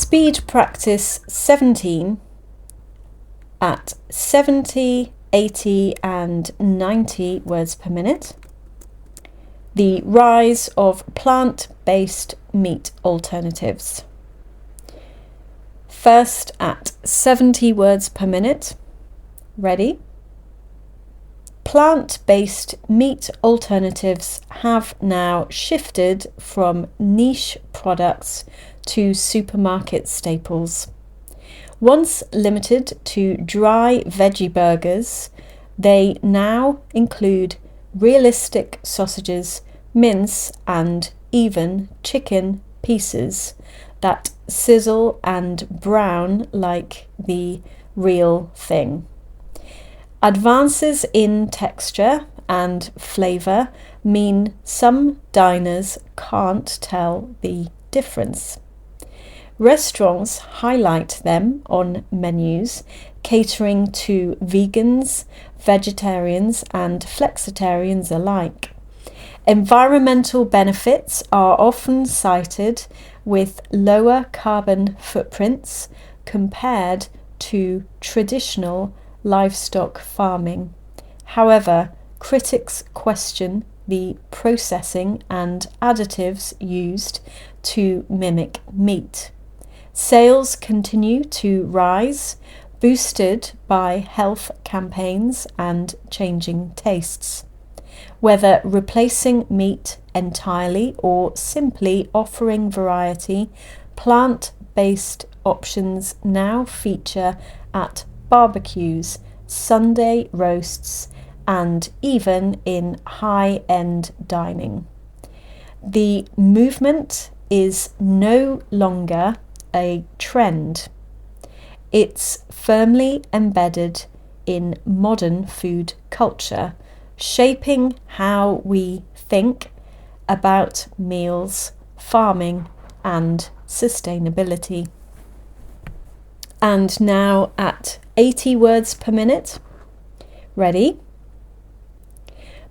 Speed practice 17 at 70, 80 and 90 words per minute. The rise of plant-based meat alternatives. First at 70 words per minute. Ready? Plant-based meat alternatives have now shifted from niche products to supermarket staples. Once limited to dry veggie burgers, they now include realistic sausages, mince and even chicken pieces that sizzle and brown like the real thing. Advances in texture and flavour mean some diners can't tell the difference. Restaurants highlight them on menus, catering to vegans, vegetarians and flexitarians alike. Environmental benefits are often cited with lower carbon footprints compared to traditional livestock farming. However, critics question the processing and additives used to mimic meat. Sales continue to rise, boosted by health campaigns and changing tastes. Whether replacing meat entirely or simply offering variety, plant-based options now feature at barbecues, Sunday roasts, and even in high-end dining. The movement is no longer a trend. It's firmly embedded in modern food culture, shaping how we think about meals, farming, and sustainability. And now at 80 words per minute. Ready?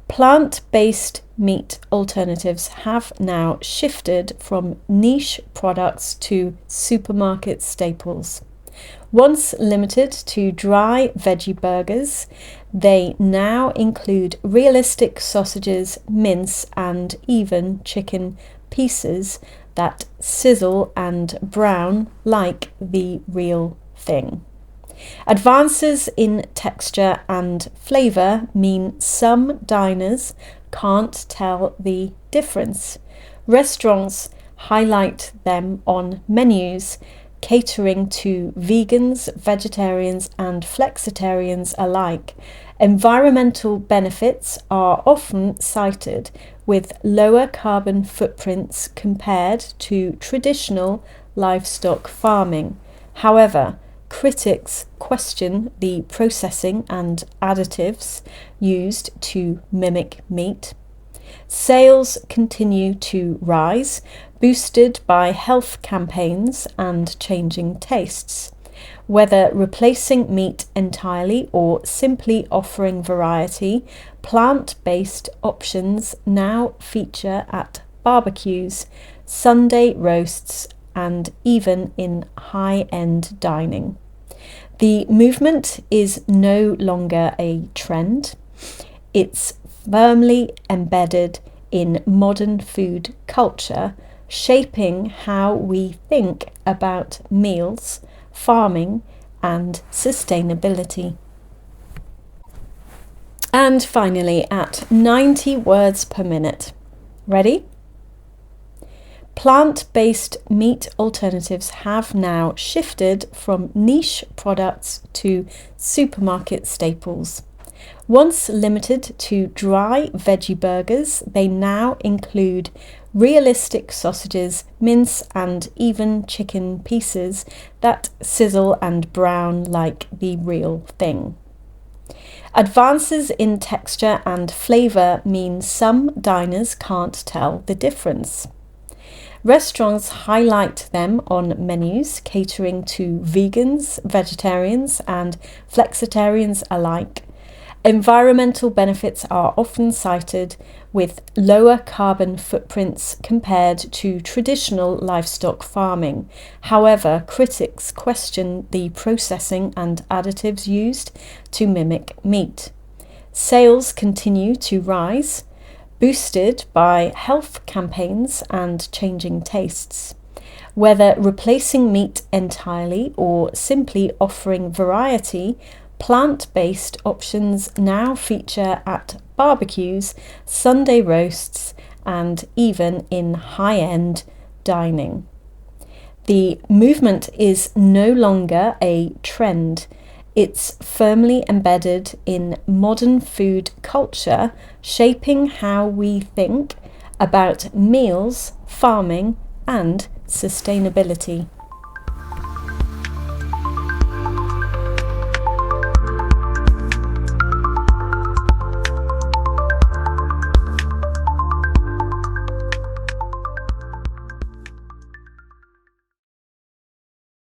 Plant-based meat alternatives have now shifted from niche products to supermarket staples. Once limited to dry veggie burgers, they now include realistic sausages, mince, and even chicken pieces that sizzle and brown like the real thing. Advances in texture and flavour mean some diners can't tell the difference. Restaurants highlight them on menus, catering to vegans, vegetarians and flexitarians alike. Environmental benefits are often cited with lower carbon footprints compared to traditional livestock farming. However, critics question the processing and additives used to mimic meat. Sales continue to rise, boosted by health campaigns and changing tastes. Whether replacing meat entirely or simply offering variety, plant-based options now feature at barbecues, Sunday roasts, and even in high-end dining. The movement is no longer a trend. It's firmly embedded in modern food culture, shaping how we think about meals, farming, and sustainability. And finally, at 90 words per minute. Ready? Plant-based meat alternatives have now shifted from niche products to supermarket staples. Once limited to dry veggie burgers, they now include realistic sausages, mince, and even chicken pieces that sizzle and brown like the real thing. Advances in texture and flavour mean some diners can't tell the difference. Restaurants highlight them on menus, catering to vegans, vegetarians, and flexitarians alike. Environmental benefits are often cited, with lower carbon footprints compared to traditional livestock farming. However, critics question the processing and additives used to mimic meat. Sales continue to rise, boosted by health campaigns and changing tastes. Whether replacing meat entirely or simply offering variety, plant-based options now feature at barbecues, Sunday roasts, and even in high-end dining. The movement is no longer a trend. It's firmly embedded in modern food culture, shaping how we think about meals, farming, and sustainability.